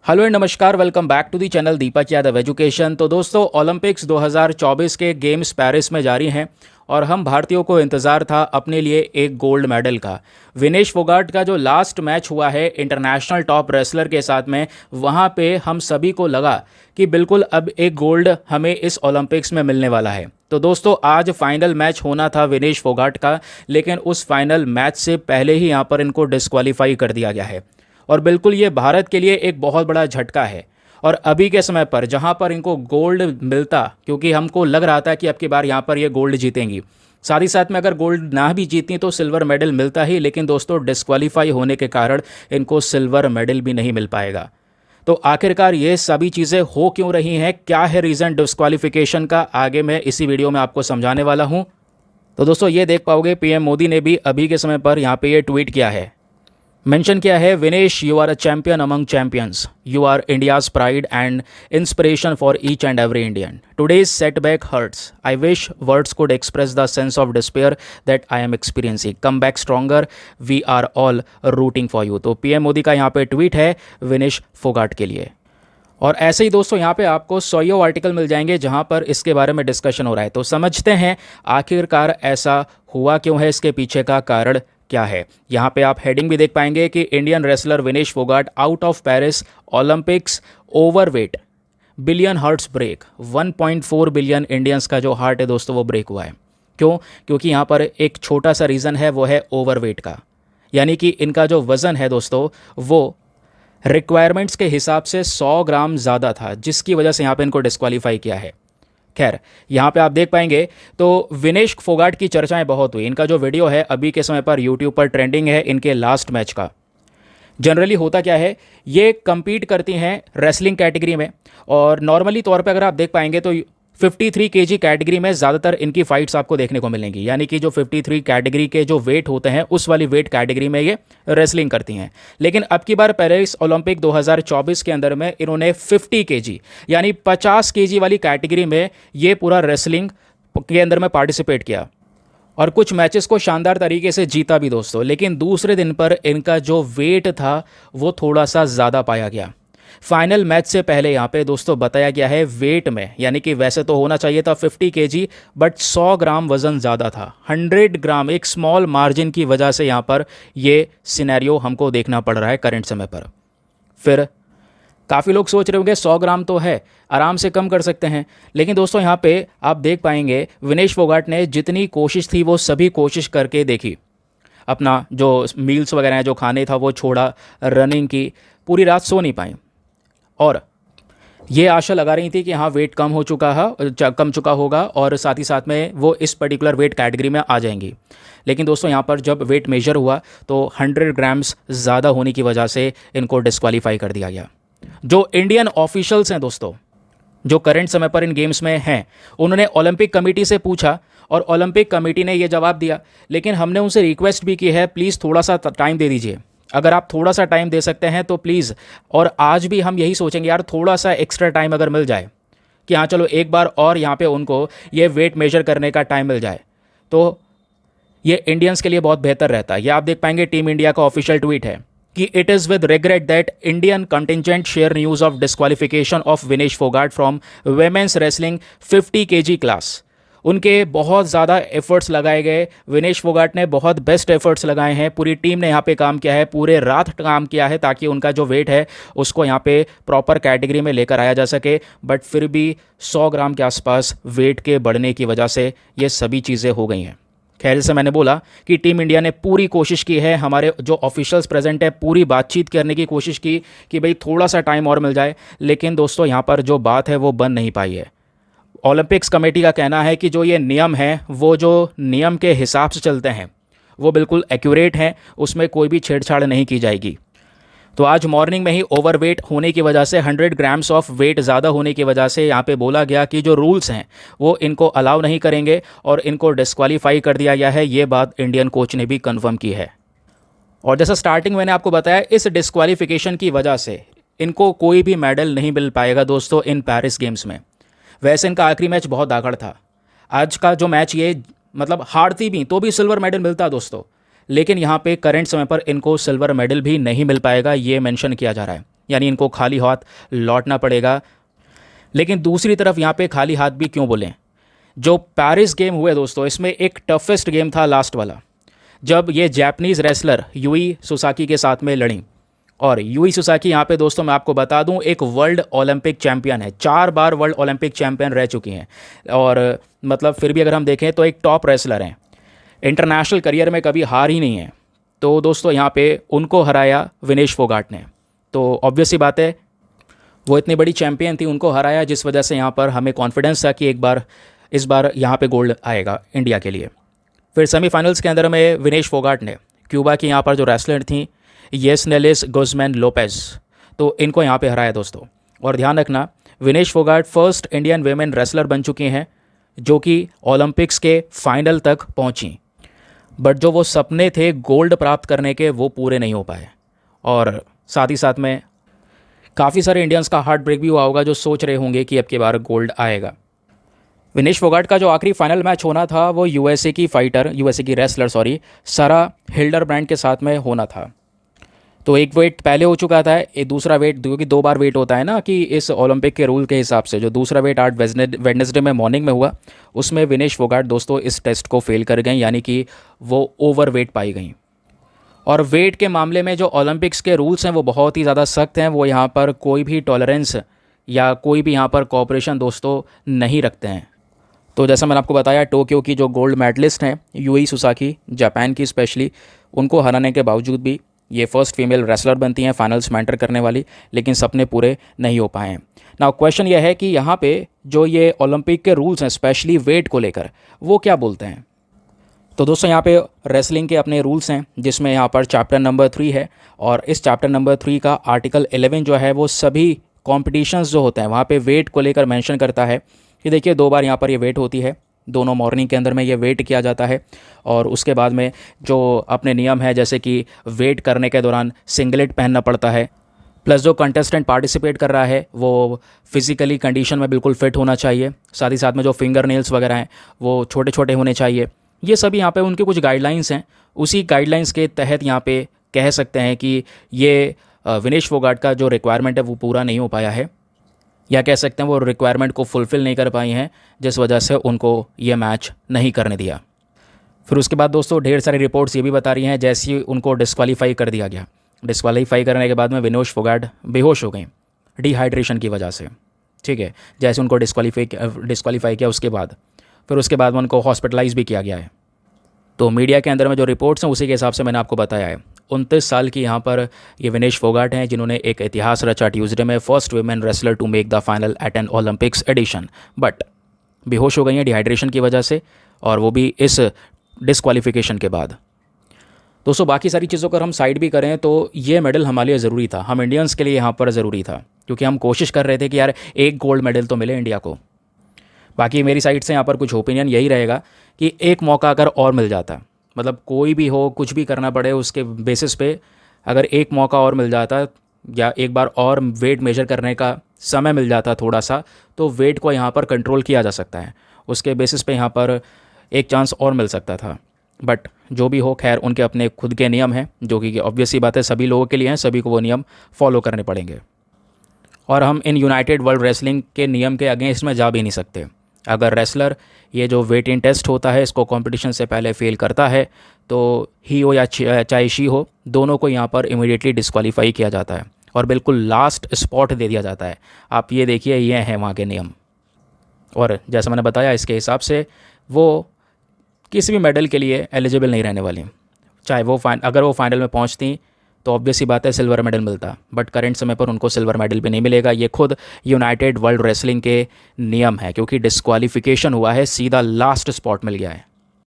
Hello and नमस्कार, welcome back to the channel Deepak Yadav education. तो दोस्तों, ओलंपिक्स 2024 के गेम्स पेरिस में जारी हैं और हम भारतीयों को इंतज़ार था अपने लिए एक गोल्ड मेडल का। विनेश फोगाट का जो लास्ट मैच हुआ है इंटरनेशनल टॉप रेसलर के साथ में, वहाँ पे हम सभी को लगा कि बिल्कुल अब एक गोल्ड हमें इस ओलंपिक्स में मिलने वाला है। तो दोस्तों, आज फाइनल मैच होना था विनेश फोगाट का, लेकिन उस फाइनल मैच से पहले ही यहाँ पर इनको डिस्क्वालीफाई कर दिया गया है और बिल्कुल ये भारत के लिए एक बहुत बड़ा झटका है। और अभी के समय पर जहां पर इनको गोल्ड मिलता, क्योंकि हमको लग रहा था कि अब की बार यहां पर ये गोल्ड जीतेंगी, साथ ही साथ में अगर गोल्ड ना भी जीतती तो सिल्वर मेडल मिलता ही, लेकिन दोस्तों डिस्क्वालीफाई होने के कारण इनको सिल्वर मेडल भी नहीं मिल पाएगा। तो आखिरकार ये सभी चीज़ें हो क्यों रही हैं, क्या है रीज़न डिस्क्वालिफिकेशन का, आगे मैं इसी वीडियो में आपको समझाने वाला हूँ। तो दोस्तों, ये देख पाओगे पीएम मोदी ने भी अभी के समय पर यहाँ पे ये ट्वीट किया है, मेंशन किया है, Vinesh you are a champion among champions, you are India's pride and inspiration for each and every Indian, today's setback hurts, I wish words could express the sense of despair that I am experiencing, come back stronger, we are all rooting for you. तो PM Modi का यहाँ पे tweet है विनेश फोगाट के लिए। और ऐसे ही दोस्तों, यहाँ पे आपको 100 आर्टिकल मिल जाएंगे जहाँ पर इसके बारे में डिस्कशन हो रहा है। तो समझते हैं आखिरकार ऐसा हुआ क्यों है, इसके पीछे का कारण क्या है। यहाँ पे आप हेडिंग भी देख पाएंगे कि Indian wrestler Vinesh Phogat out of Paris Olympics overweight, billion hearts break, 1.4 billion Indians का जो हार्ट है दोस्तों वो ब्रेक हुआ है। क्यों? क्योंकि यहाँ पर एक छोटा सा रीज़न है, वो है ओवरवेट का, यानी कि इनका जो वज़न है दोस्तों वो रिक्वायरमेंट्स के हिसाब से 100 ग्राम ज़्यादा था, जिसकी वजह से यहाँ पे इनको डिस्क्वालीफाई किया है। खैर, यहाँ पे आप देख पाएंगे तो विनेश फोगाट की चर्चाएं बहुत हुई। इनका जो वीडियो है अभी के समय पर यूट्यूब पर ट्रेंडिंग है इनके लास्ट मैच का। जनरली होता क्या है, ये compete करती हैं रेसलिंग कैटेगरी में, और नॉर्मली तौर पे अगर आप देख पाएंगे तो 53 केजी कैटेगरी में ज़्यादातर इनकी फाइट्स आपको देखने को मिलेंगी, यानी कि जो 53 कैटेगरी के जो वेट होते हैं उस वाली वेट कैटेगरी में ये रेसलिंग करती हैं। लेकिन अब की बार पेरिस ओलंपिक 2024 के अंदर में इन्होंने 50 केजी यानी 50 केजी वाली कैटेगरी में ये पूरा रेसलिंग के अंदर में पार्टिसिपेट किया और कुछ मैचेस को शानदार तरीके से जीता भी दोस्तों। लेकिन दूसरे दिन पर इनका जो वेट था वो थोड़ा सा ज़्यादा पाया गया। फाइनल मैच से पहले यहाँ पे दोस्तों बताया गया है वेट में, यानी कि वैसे तो होना चाहिए था 50 केजी, बट 100 ग्राम वज़न ज़्यादा था, 100 ग्राम, एक स्मॉल मार्जिन की वजह से यहाँ पर ये सिनेरियो हमको देखना पड़ रहा है करंट समय पर। फिर काफ़ी लोग सोच रहे होंगे 100 ग्राम तो है, आराम से कम कर सकते हैं, लेकिन दोस्तों यहाँ पे आप देख पाएंगे विनेश फोगाट ने जितनी कोशिश थी वो सभी कोशिश करके देखी। अपना जो मील्स वगैरह हैं, जो खाने था वो छोड़ा, रनिंग की, पूरी रात सो नहीं पाई और ये आशा लगा रही थी कि हाँ वेट कम चुका होगा और साथ ही साथ में वो इस पर्टिकुलर वेट कैटेगरी में आ जाएंगी। लेकिन दोस्तों यहाँ पर जब वेट मेजर हुआ तो 100 ग्राम्स ज़्यादा होने की वजह से इनको डिस्क्वालीफाई कर दिया गया। जो इंडियन ऑफिशियल्स हैं दोस्तों, जो करंट समय पर इन गेम्स में हैं, उन्होंने ओलंपिक कमेटी से पूछा और ओलंपिक कमेटी ने ये जवाब दिया, लेकिन हमने उनसे रिक्वेस्ट भी की है प्लीज़ थोड़ा सा टाइम दे दीजिए, अगर आप थोड़ा सा टाइम दे सकते हैं तो प्लीज़। और आज भी हम यही सोचेंगे यार, थोड़ा सा एक्स्ट्रा टाइम अगर मिल जाए कि हाँ चलो एक बार और यहाँ पे उनको ये वेट मेजर करने का टाइम मिल जाए तो ये इंडियंस के लिए बहुत बेहतर रहता है। ये आप देख पाएंगे टीम इंडिया का ऑफिशियल ट्वीट है कि it is with regret that Indian contingent share news of disqualification of Vinesh Phogat from women's wrestling 50 KG class. उनके बहुत ज़्यादा एफर्ट्स लगाए गए, विनेश फोगाट ने बहुत बेस्ट एफर्ट्स लगाए हैं, पूरी टीम ने यहाँ पे काम किया है, पूरे रात काम किया है ताकि उनका जो वेट है उसको यहाँ पे प्रॉपर कैटेगरी में लेकर आया जा सके। बट फिर भी 100 ग्राम के आसपास वेट के बढ़ने की वजह से ये सभी चीज़ें हो गई हैं। खैर, जैसे मैंने बोला कि टीम इंडिया ने पूरी कोशिश की है, हमारे जो ऑफिशियल्स प्रेजेंट है पूरी बातचीत करने की कोशिश की कि भाई थोड़ा सा टाइम और मिल जाए, लेकिन दोस्तों यहाँ पर जो बात है वो बन नहीं पाई है। ओलंपिक्स कमेटी का कहना है कि जो ये नियम है वो जो नियम के हिसाब से चलते हैं वो बिल्कुल एक्यूरेट हैं, उसमें कोई भी छेड़छाड़ नहीं की जाएगी। तो आज मॉर्निंग में ही ओवरवेट होने की वजह से, 100 ग्राम्स ऑफ वेट ज़्यादा होने की वजह से यहाँ पे बोला गया कि जो रूल्स हैं वो इनको अलाउ नहीं करेंगे और इनको डिस्क्वालीफाई कर दिया गया है। ये बात इंडियन कोच ने भी कंफर्म की है। और जैसा स्टार्टिंग मैंने आपको बताया, इस डिस्क्वालीफिकेशन की वजह से इनको कोई भी मेडल नहीं मिल पाएगा दोस्तों इन पेरिस गेम्स में। वैसे इनका आखिरी मैच बहुत दागड़ था, आज का जो मैच ये मतलब हारती भी तो भी सिल्वर मेडल मिलता दोस्तों, लेकिन यहाँ पे करंट समय पर इनको सिल्वर मेडल भी नहीं मिल पाएगा, ये मेंशन किया जा रहा है। यानी इनको खाली हाथ लौटना पड़ेगा। लेकिन दूसरी तरफ यहाँ पे खाली हाथ भी क्यों बोलें, जो पेरिस गेम हुए दोस्तों, इसमें एक टफेस्ट गेम था लास्ट वाला, जब ये जापानीज़ रेसलर यूई सुसाकी के साथ में लड़ी। और यूई सुसाकी यहाँ पे दोस्तों मैं आपको बता दूँ एक वर्ल्ड ओलंपिक चैंपियन है, 4 बार वर्ल्ड ओलंपिक चैंपियन रह चुकी हैं। और मतलब फिर भी अगर हम देखें तो एक टॉप रेसलर हैं, इंटरनेशनल करियर में कभी हार ही नहीं है। तो दोस्तों यहाँ पे उनको हराया विनेश फोगाट ने। तो ऑब्वियस सी बात है वो इतनी बड़ी चैंपियन थी, उनको हराया, जिस वजह से यहाँ पर हमें कॉन्फिडेंस था कि इस बार यहाँ पे गोल्ड आएगा इंडिया के लिए। फिर सेमीफाइनल्स के अंदर में विनेश फोगाट ने क्यूबा की यहाँ पर जो रेसलर थी येसनेलिस गुज़मैन लोपेज, तो इनको यहाँ पे हराया दोस्तों। और ध्यान रखना Vinesh Phogat first Indian women wrestler बन चुकी हैं जो कि ओलंपिक्स के फाइनल तक पहुँची, बट जो वो सपने थे गोल्ड प्राप्त करने के वो पूरे नहीं हो पाए। और साथ ही साथ में काफ़ी सारे इंडियंस का हार्ट ब्रेक भी हुआ होगा जो सोच रहे होंगे कि अब की बार गोल्ड आएगा। विनेश फोगाट का जो आखिरी फाइनल मैच होना था वो यूएसए की रेसलर सारा हिल्डरब्रांड के साथ में होना था। तो एक वेट पहले हो चुका था, एक दूसरा वेट, क्योंकि 2 बार वेट होता है ना कि इस ओलंपिक के रूल के हिसाब से, जो दूसरा वेट आज वेडनेसडे में मॉर्निंग में हुआ, उसमें विनेश फोगाट दोस्तों इस टेस्ट को फेल कर गई, यानी कि वो ओवर वेट पाई गई। और वेट के मामले में जो ओलंपिक्स के रूल्स हैं वो बहुत ही ज़्यादा सख्त हैं, वो यहाँ पर कोई भी टॉलरेंस या कोई भी यहाँ पर कोऑपरेशन दोस्तों नहीं रखते हैं। तो जैसा मैंने आपको बताया टोक्यो की जो गोल्ड मेडलिस्ट हैं यूई सुसाकी, जापान की स्पेशली, उनको हराने के बावजूद भी ये फर्स्ट फीमेल रेसलर बनती हैं फाइनल्स में एंटर करने वाली, लेकिन सपने पूरे नहीं हो पाए हैं। नाउ क्वेश्चन ये है कि यहाँ पे जो ये ओलंपिक के रूल्स हैं स्पेशली वेट को लेकर वो क्या बोलते हैं। तो दोस्तों यहाँ पे रेसलिंग के अपने रूल्स हैं, जिसमें यहाँ पर चैप्टर नंबर 3 है, और इस चैप्टर नंबर 3 का आर्टिकल 11 जो है वो सभी कॉम्पिटिशन्स जो होते हैं वहाँ पे वेट को लेकर मेंशन करता है कि देखिए 2 बार यहाँ पर ये वेट होती है, दोनों मॉर्निंग के अंदर में ये वेट किया जाता है। और उसके बाद में जो अपने नियम है, जैसे कि वेट करने के दौरान सिंगलेट पहनना पड़ता है, प्लस जो कंटेस्टेंट पार्टिसिपेट कर रहा है वो फिजिकली कंडीशन में बिल्कुल फिट होना चाहिए, साथ ही साथ में जो फिंगर नेल्स वगैरह हैं वो छोटे छोटे होने चाहिए। ये सभी यहाँ पे उनके कुछ गाइडलाइंस हैं, उसी गाइडलाइंस के तहत यहाँ पे कह सकते हैं कि ये विनेश फोगाट का जो रिक्वायरमेंट है वो पूरा नहीं हो पाया है, या कह सकते हैं वो रिक्वायरमेंट को फुलफ़िल नहीं कर पाई हैं, जिस वजह से उनको ये मैच नहीं करने दिया। फिर उसके बाद दोस्तों ढेर सारी रिपोर्ट्स ये भी बता रही हैं जैसे ही उनको डिस्क्वालीफाई कर दिया गया, डिस्क्वालीफाई करने के बाद में विनेश फोगाट बेहोश हो गई डिहाइड्रेशन की वजह से, ठीक है। जैसे उनको डिस्क्वालीफाई किया उसके बाद में उनको हॉस्पिटलाइज भी किया गया है। तो मीडिया के अंदर में जो रिपोर्ट्स हैं उसी के हिसाब से मैंने आपको बताया है। 29 साल की यहाँ पर ये विनेश फोगाट हैं जिन्होंने एक इतिहास रचा ट्यूसडे में, first women wrestler to make the final at an Olympics edition, but बेहोश हो गई हैं डिहाइड्रेशन की वजह से, और वो भी इस डिस्क्वालिफिकेशन के बाद। दोस्तों बाकी सारी चीज़ों को हम साइड भी करें तो ये मेडल हमारे लिए ज़रूरी था, हम इंडियंस के लिए यहाँ पर ज़रूरी था, क्योंकि हम कोशिश कर रहे थे कि यार एक गोल्ड मेडल तो मिले इंडिया को। बाकी मेरी साइड से यहाँ पर कुछ ओपिनियन यही रहेगा कि एक मौका अगर और मिल जाता, मतलब कोई भी हो कुछ भी करना पड़े उसके बेसिस पे, अगर एक मौका और मिल जाता या एक बार और वेट मेजर करने का समय मिल जाता थोड़ा सा, तो वेट को यहाँ पर कंट्रोल किया जा सकता है, उसके बेसिस पे यहाँ पर एक चांस और मिल सकता था। बट जो भी हो खैर, उनके अपने खुद के नियम हैं जो कि ऑब्वियस सी बात है सभी लोगों के लिए हैं, सभी को वो नियम फॉलो करने पड़ेंगे, और हम इन यूनाइटेड वर्ल्ड रेसलिंग के नियम के अगेंस्ट में जा भी नहीं सकते। अगर रेसलर ये जो वेट इन टेस्ट होता है इसको कंपटीशन से पहले फेल करता है तो ही हो या चाहे शी हो, दोनों को यहाँ पर इमीडिएटली डिस्क्वालीफाई किया जाता है और बिल्कुल लास्ट स्पॉट दे दिया जाता है। आप ये देखिए, ये हैं वहाँ के नियम, और जैसा मैंने बताया इसके हिसाब से वो किसी भी मेडल के लिए एलिजिबल नहीं रहने वाली, चाहे वो अगर वो फाइनल में पहुँचती तो ऑब्वियस ही बात है सिल्वर मेडल मिलता, बट करंट समय पर उनको सिल्वर मेडल भी नहीं मिलेगा। ये खुद यूनाइटेड वर्ल्ड रेसलिंग के नियम है, क्योंकि डिस्क्वालिफिकेशन हुआ है, सीधा लास्ट स्पॉट मिल गया है।